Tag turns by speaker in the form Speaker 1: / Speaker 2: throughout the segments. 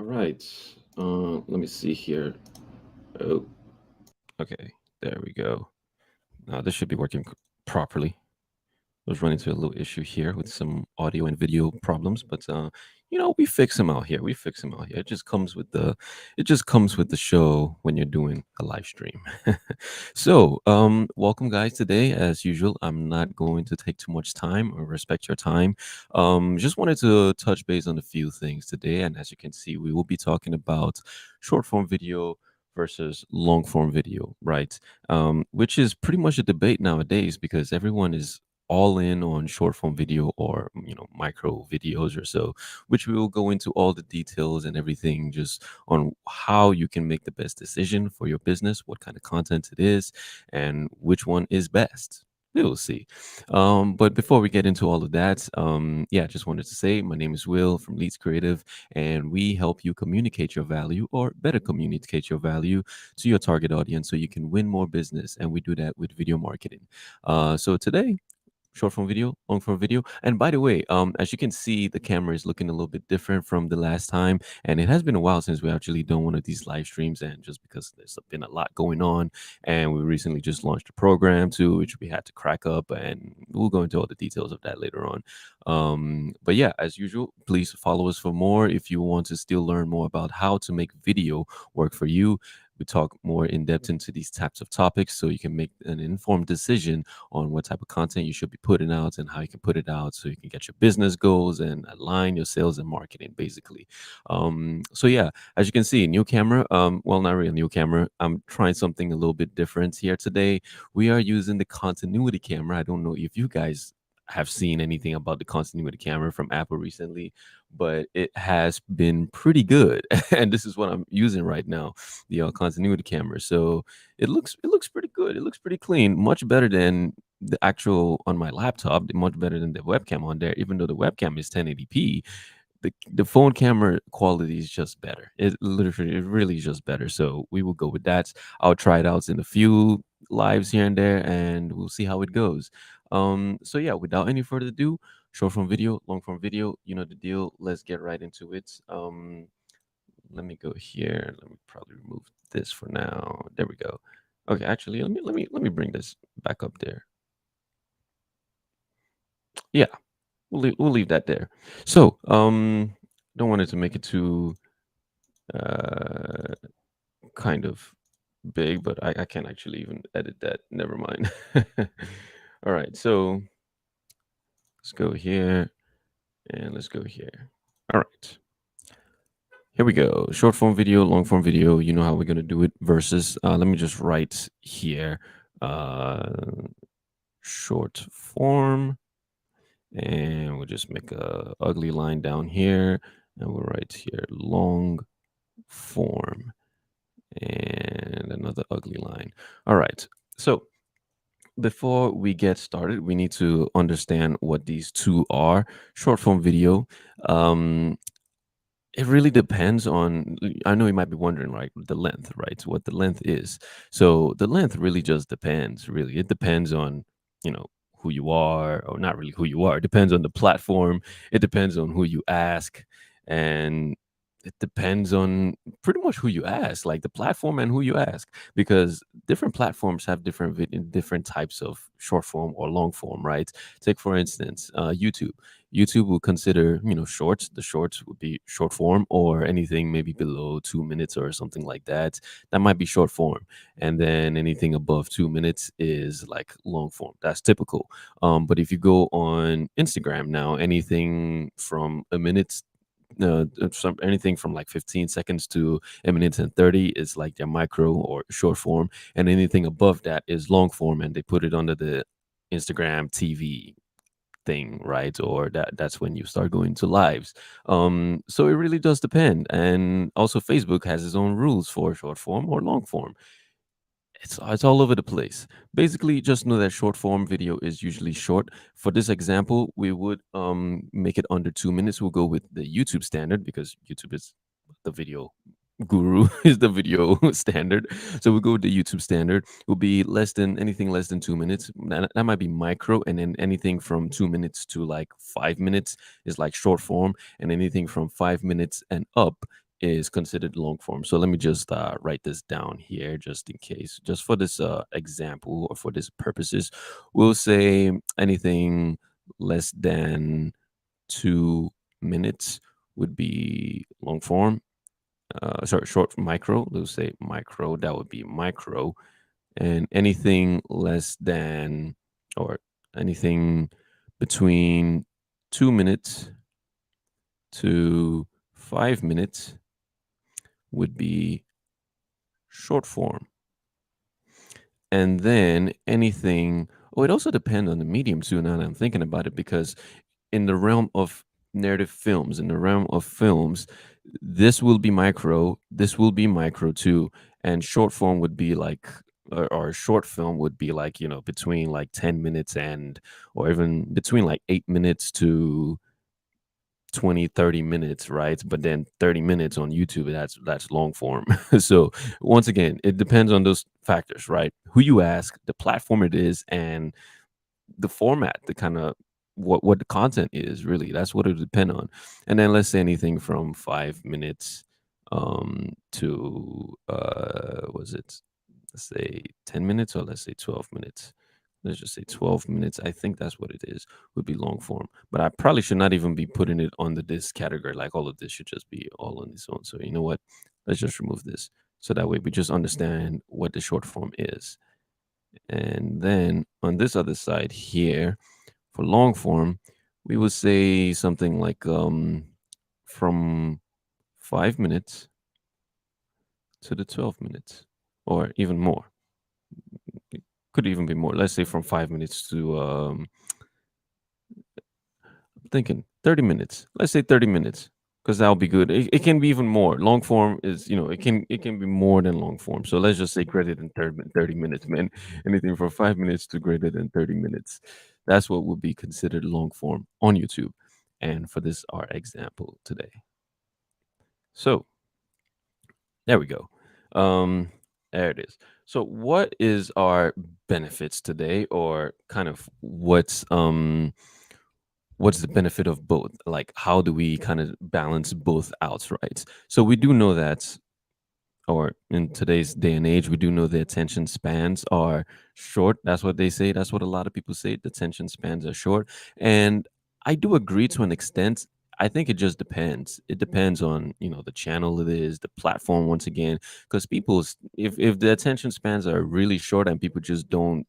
Speaker 1: All right. Let me see here. Oh, okay. There we go. Now this should be working properly. I was running into a little issue here with some audio and video problems, but we fix them out here. We fix them out here. It just comes with the show when you're doing a live stream. So, welcome guys today. As usual, I'm not going to take too much time or respect your time. Just wanted to touch base on a few things today, and as you can see, we will be talking about short form video versus long form video, right? Which is pretty much a debate nowadays because everyone is all in on short form video or micro videos or so, which we will go into all the details and everything just on how you can make the best decision for your business, what kind of content it is, and which one is best. We will see. But before we get into all of that, yeah, just wanted to say my name is Will from Leet Creative, and we help you communicate your value or better communicate your value to your target audience so you can win more business. And we do that with video marketing. So today, short form video, long form video. And by the way, as you can see, the camera is looking a little bit different from the last time. And it has been a while since we actually done one of these live streams. And just because there's been a lot going on, and we recently just launched a program too, which we had to crack up, and we'll go into all the details of that later on. But yeah, as usual, please follow us for more if you want to still learn more about how to make video work for you. We talk more in depth into these types of topics so you can make an informed decision on what type of content you should be putting out and how you can put it out so you can get your business goals and align your sales and marketing basically. So yeah, as you can see, new camera. Well, not really a new camera. I'm trying something a little bit different here today. We are using the continuity camera. I don't know if you guys have seen anything about the continuity camera from Apple recently, but it has been pretty good. And this is what I'm using right now, the continuity camera. So it looks pretty good. It looks pretty clean, much better than the actual on my laptop, much better than the webcam on there. Even though the webcam is 1080p, the phone camera quality is just better. It really is just better. So we will go with that. I'll try it out in a few lives here and there, and we'll see how it goes. So yeah, without any further ado, short form video, long form video, you know the deal. Let's get right into it. Let me go here. Let me probably remove this for now. There we go. Okay, actually, let me bring this back up there. Yeah, we'll leave that there. So, don't want it to make it too uh kind of big, but I can't actually even edit that. Never mind. All right, so let's go here and let's go here. All right. Here we go. Short form video, long form video. You know how we're gonna do it versus let me just write here uh short form, and we'll just make a ugly line down here, and we'll write here long form and another ugly line. All right. So before we get started, we need to understand what these two are. Short form video. Um, it really depends on, I know you might be wondering, right, the length, right? What the length is. So the length really just depends, really. It depends on, you know, who you are, or not really who you are. It depends on the platform. It depends on who you ask. And it depends on pretty much who you ask, like the platform and who you ask, because different platforms have different types of short form or long form, right? Take for instance, YouTube. YouTube will consider, shorts. The shorts would be short form, or anything maybe below 2 minutes or something like that. That might be short form. And then anything above 2 minutes is like long form. That's typical. But if you go on Instagram now, anything from a minute, anything from like 15 seconds to a minute and 30 is like their micro or short form, and anything above that is long form, and they put it under the Instagram TV thing, right? Or that's when you start going to lives. So it really does depend. And also Facebook has its own rules for short form or long form. It's all over the place. Basically, just know that short form video is usually short. For this example, we would make it under 2 minutes. We'll go with the YouTube standard because YouTube is the video guru is the video standard. So we'll go with the YouTube standard. Will be less than anything less than 2 minutes. That might be micro, and then anything from 2 minutes to like 5 minutes is like short form, and anything from 5 minutes and up is considered long form. So let me just write this down here just in case. Just for this example or for this purposes, we'll say anything less than 2 minutes would be long form. Sorry, short micro. Let's say micro. That would be micro. And anything less than or anything between 2 minutes to 5 minutes would be short form. And then anything, oh, it also depends on the medium too. Now that I'm thinking about it, because in the realm of narrative films, in the realm of films, this will be micro, this will be micro too, and short form would be like, or short film would be like, between like 10 minutes and, or even between like 8 minutes to 20-30 minutes, right? But then 30 minutes on YouTube, that's long form. So once again, it depends on those factors, right? Who you ask, the platform it is, and the format, the kind of what the content is, really. That's what it depend on. And then let's say anything from 5 minutes to was it, let's say 10 minutes, or let's say 12 minutes. Let's just say 12 minutes. I think that's what it is, would be long form. But I probably should not even be putting it under this category. Like all of this should just be all on its own. So you know what? Let's just remove this. So that way we just understand what the short form is. And then on this other side here, for long form, we would say something like from 5 minutes to the 12 minutes, or even more. It could even be more. Let's say from 5 minutes to thinking 30 minutes. Let's say 30 minutes, because that'll be good. It can be even more. Long form is, it can be more than long form. So let's just say greater than 30 minutes, man. Anything from 5 minutes to greater than 30 minutes. That's what would be considered long form on YouTube. And for this, our example today. So there we go. There it is. So what is our benefits today, or kind of what's the benefit of both? Like, how do we kind of balance both out, right? So we do know that, or in today's day and age, we do know the attention spans are short. That's what they say. That's what a lot of people say. The attention spans are short. And I do agree to an extent. I think it just depends. It depends on, the channel it is, the platform, once again, because if the attention spans are really short and people just don't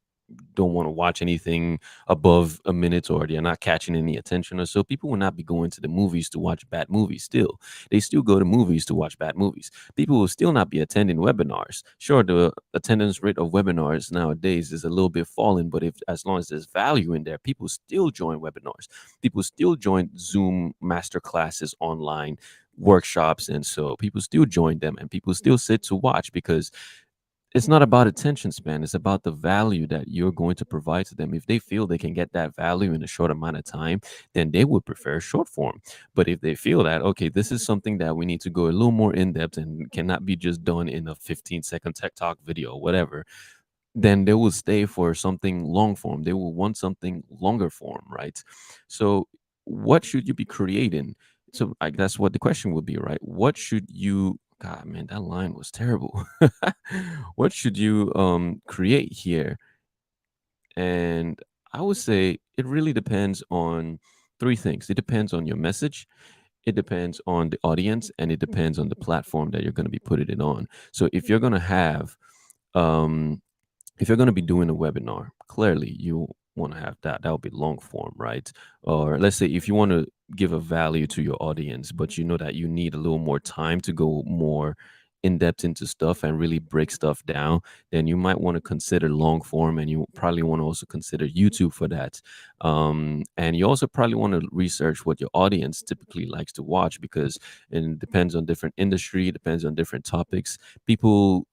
Speaker 1: want to watch anything above a minute, or they're not catching any attention or so, people will not be going to the movies to watch bad movies. Still, they still go to movies to watch bad movies. People will still not be attending webinars. Sure, the attendance rate of webinars nowadays is a little bit falling, but if as long as there's value in there, people still join webinars. People still join Zoom master classes, online workshops, and so people still join them, and people still sit to watch, because it's not about attention span. It's about the value that you're going to provide to them. If they feel they can get that value in a short amount of time, then they would prefer short form. But if they feel that, okay, this is something that we need to go a little more in depth and cannot be just done in a 15-second TikTok video, whatever, then they will stay for something long form. They will want something longer form, right? So what should you be creating? So that's what the question would be, right? What should you, God, man, that line was terrible. What should you create here? And I would say it really depends on three things. It depends on your message, it depends on the audience, and it depends on the platform that you're going to be putting it on. So um if you're going to be doing a webinar, clearly you want to have that would be long form, right? Or let's say if you want to give a value to your audience, but you know that you need a little more time to go more in depth into stuff and really break stuff down, then you might want to consider long form, and you probably want to also consider YouTube for that. And you also probably want to research what your audience typically likes to watch, because it depends on different industry, it depends on different topics. People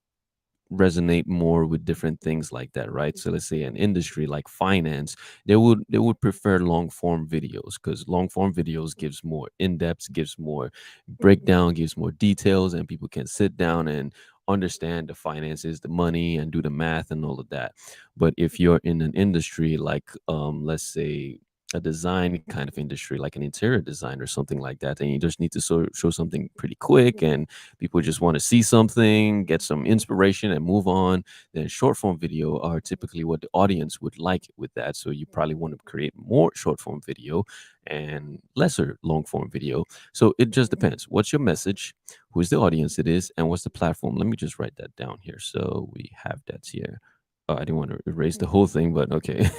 Speaker 1: resonate more with different things like that, right? So let's say an industry like finance, they would prefer long form videos, because long form videos gives more in-depth, gives more breakdown, gives more details, and people can sit down and understand the finances, the money, and do the math and all of that. But if you're in an industry like let's say a design kind of industry, like an interior design or something like that, and you just need to show something pretty quick, and people just want to see something, get some inspiration, and move on, then short form video are typically what the audience would like with that. So you probably want to create more short form video and lesser long form video. So it just depends. What's your message? Who's the audience it is? And what's the platform? Let me just write that down here. So we have that here. Oh, I didn't want to erase the whole thing, but okay.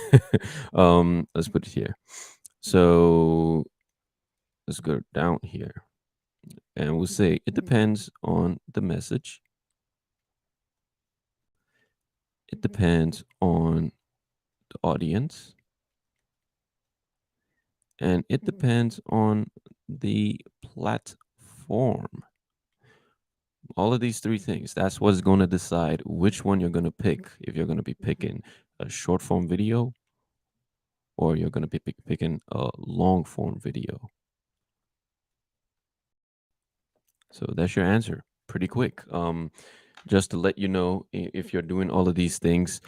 Speaker 1: Let's put it here. So let's go down here and we'll say it depends on the message. It depends on the audience. And it depends on the platform. All of these three things, that's what's going to decide which one you're going to pick. If you're going to be picking a short form video or you're going to be picking a long form video. So that's your answer. Pretty quick. Just to let you know, if you're doing all of these things,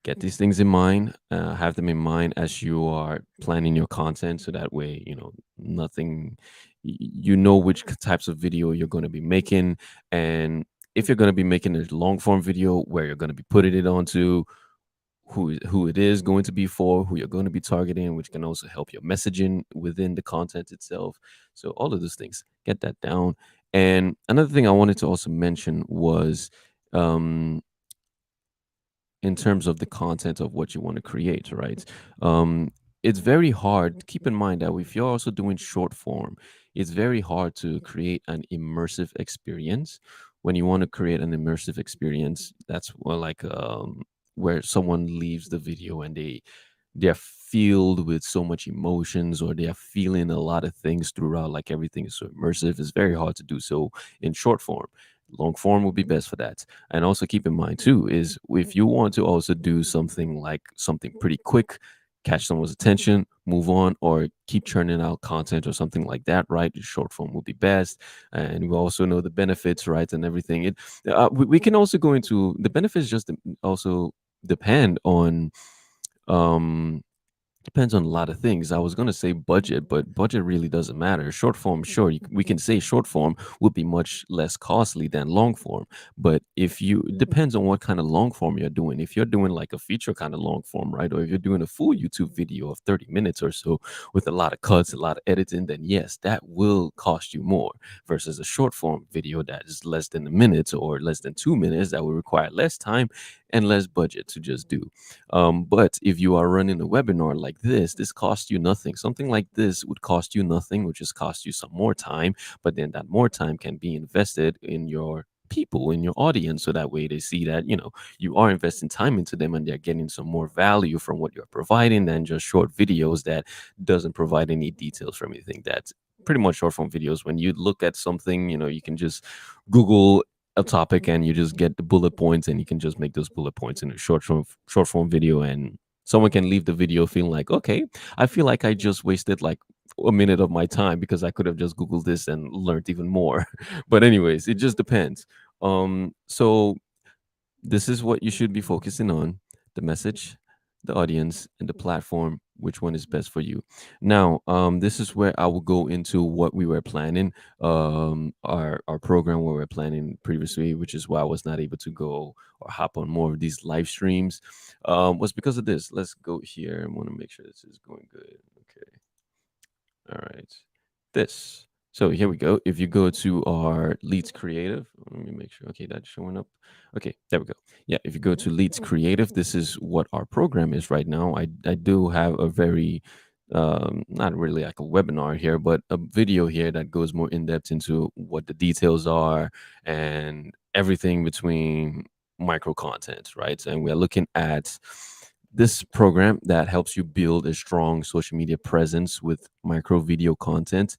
Speaker 1: get these things in mind, have them in mind as you are planning your content. So that way, nothing, you know which types of video you're going to be making. And if you're going to be making a long form video where you're going to be putting it onto, who it is going to be for, who you're going to be targeting, which can also help your messaging within the content itself. So all of those things, get that down. And another thing I wanted to also mention was, in terms of the content of what you want to create, right? It's very hard. Keep in mind that if you're also doing short form, it's very hard to create an immersive experience. When you want to create an immersive experience, that's well, like where someone leaves the video and they're filled with so much emotions, or they're feeling a lot of things throughout, like everything is so immersive. It's very hard to do so in short form. Long form would be best for that. And also keep in mind too is if you want to also do something like something pretty quick, catch someone's attention, move on, or keep churning out content or something like that, right? Short form will be best. And we also know the benefits, right? And everything. We can also go into the benefits, just also depend on um depends on a lot of things. I was going to say budget, but budget really doesn't matter. Short form, sure, we can say short form would be much less costly than long form. But if you, it depends on what kind of long form you're doing. If you're doing like a feature kind of long form, right? Or if you're doing a full YouTube video of 30 minutes or so with a lot of cuts, a lot of editing, then yes, that will cost you more versus a short form video that is less than a minute or less than 2 minutes that will require less time and less budget to just do. But if you are running a webinar like this costs you nothing. Something like this would cost you nothing, which just cost you some more time. But then that more time can be invested in your people, in your audience, so that way they see that you are investing time into them and they're getting some more value from what you're providing than just short videos that doesn't provide any details from anything. That's pretty much short form videos. When you look at something, you can just Google a topic and you just get the bullet points, and you can just make those bullet points in a short form video, and someone can leave the video feeling like, okay, I feel like I just wasted like a minute of my time because I could have just Googled this and learned even more. But anyways, it just depends. So this is what you should be focusing on: the message, the audience, and the platform. Which one is best for you? Now, this is where I will go into what we were planning, our program we were planning previously, which is why I was not able to go or hop on more of these live streams. Was because of this. Let's go here. I want to make sure this is going good. Okay. All right. This. So here we go. If you go to our Leet Creative, let me make sure. Okay, that's showing up. Okay, there we go. Yeah, if you go to Leet Creative, this is what our program is right now. I do have a very not really like a webinar here, but a video here that goes more in depth into what the details are and everything between micro content, right? And we're looking at this program that helps you build a strong social media presence with micro video content.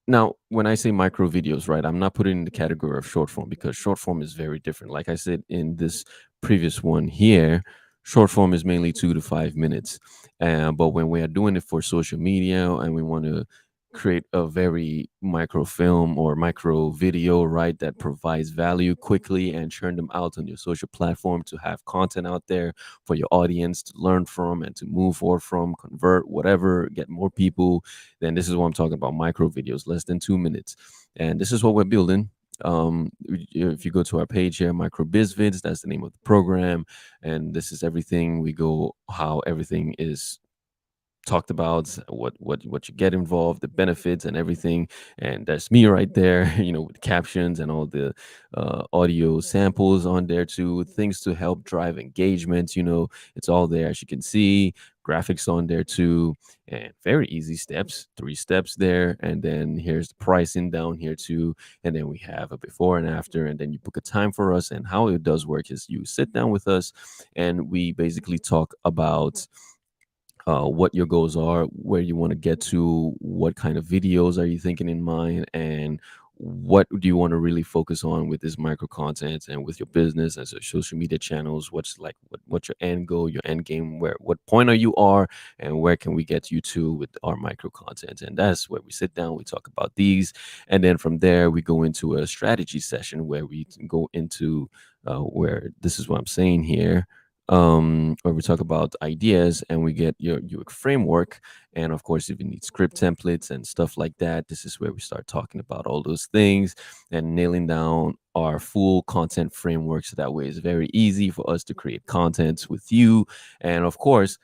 Speaker 1: Now, when I say micro videos, right, I'm not putting in the category of short form, because short form is very different. Like I said in this previous one here, short form is mainly 2 to 5 minutes. But when we are doing it for social media and we want to create a very microfilm or micro video, right, that provides value quickly and churn them out on your social platform to have content out there for your audience to learn from and to move forward from, convert, whatever, get more people, then this is what I'm talking about: micro videos, less than 2 minutes. And this is what we're building. If you go to our page here, Micro Biz Vids, that's the name of the program. And this is everything. We go how everything is talked about, what you get involved, the benefits and everything. And that's me right there, with captions and all the audio samples on there too, things to help drive engagement. It's all there, as you can see, graphics on there too, and very easy steps, 3 steps there. And then here's the pricing down here too. And then we have a before and after, and then you book a time for us. And how it does work is you sit down with us and we basically talk about what your goals are, where you want to get to, what kind of videos are you thinking in mind, and what do you want to really focus on with this micro content and with your business and social media channels. What's like what's your end goal, your end game, what point are you are, and where can we get you to with our micro content. And that's where we sit down, we talk about these, and then from there we go into a strategy session where we go into where this is what I'm saying here, where we talk about ideas and we get your framework. And of course, if you need script templates and stuff like that, this is where we start talking about all those things and nailing down our full content framework. So that way it's very easy for us to create content with you. And of course,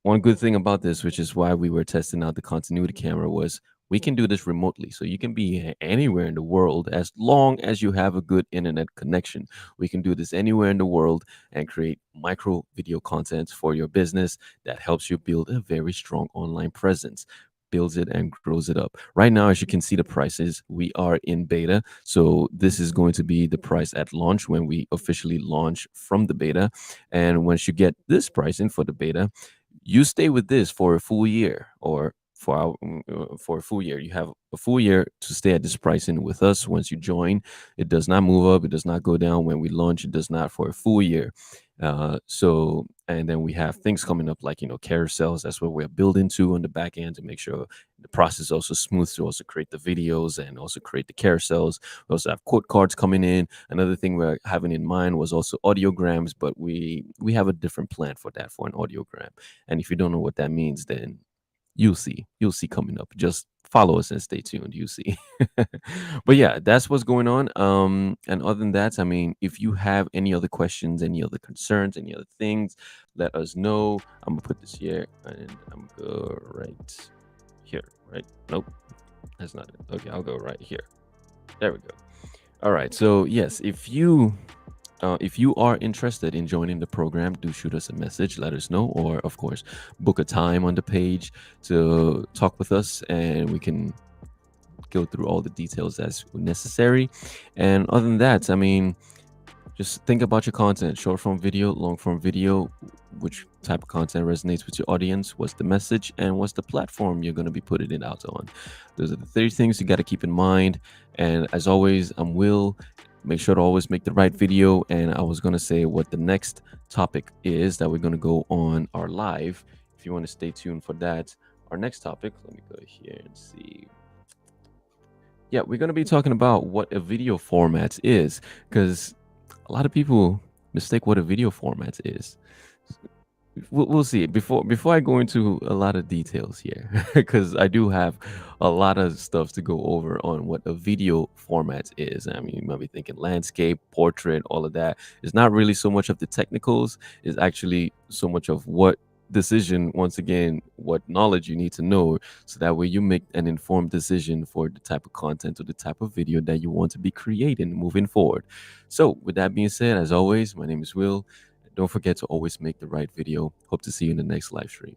Speaker 1: one good thing about this, which is why we were testing out the continuity camera, was we can do this remotely. So you can be anywhere in the world as long as you have a good internet connection. We can do this anywhere in the world and create micro video content for your business that helps you build a very strong online presence, builds it and grows it up. Right now, as you can see, the prices, we are in beta. So this is going to be the price at launch when we officially launch from the beta. And once you get this pricing for the beta, you stay with this for a full year, or for a full year. You have a full year to stay at this pricing with us. Once you join, it does not move up, it does not go down. When we launch, it does not, for a full year. And then we have things coming up like carousels. That's what we're building to on the back end to make sure the process is also smooth, to also create the videos and also create the carousels. We also have quote cards coming in. Another thing we're having in mind was also audiograms, but we have a different plan for that, for an audiogram. And if you don't know what that means, then you'll see coming up. Just follow us and stay tuned, you see. But yeah, that's what's going on. And other than that, I mean, if you have any other questions, any other concerns, any other things, let us know. I'm gonna put this here and I'm gonna go right here. Right, nope, that's not it. Okay, I'll go right here. There we go. All right, so yes, if you are interested in joining the program, do shoot us a message, let us know, or of course, book a time on the page to talk with us, and we can go through all the details as necessary. And other than that, I mean, just think about your content: short form video, long form video. Which type of content resonates with your audience? What's the message? And what's the platform you're going to be putting it out on? Those are the 3 things you got to keep in mind. And as always, I'm Will. Make sure to always make the right video. And I was going to say what the next topic is that we're going to go on our live. If you want to stay tuned for that, our next topic, let me go here and see. Yeah, we're going to be talking about what a video format is, because a lot of people mistake what a video format is. We'll see. Before I go into a lot of details here, because I do have a lot of stuff to go over on what a video format is. I mean, you might be thinking landscape, portrait, all of that. It's not really so much of the technicals. It's actually so much of what decision, once again, what knowledge you need to know, so that way you make an informed decision for the type of content or the type of video that you want to be creating moving forward. So with that being said, as always, my name is Will. Don't forget to always make the right video. Hope to see you in the next live stream.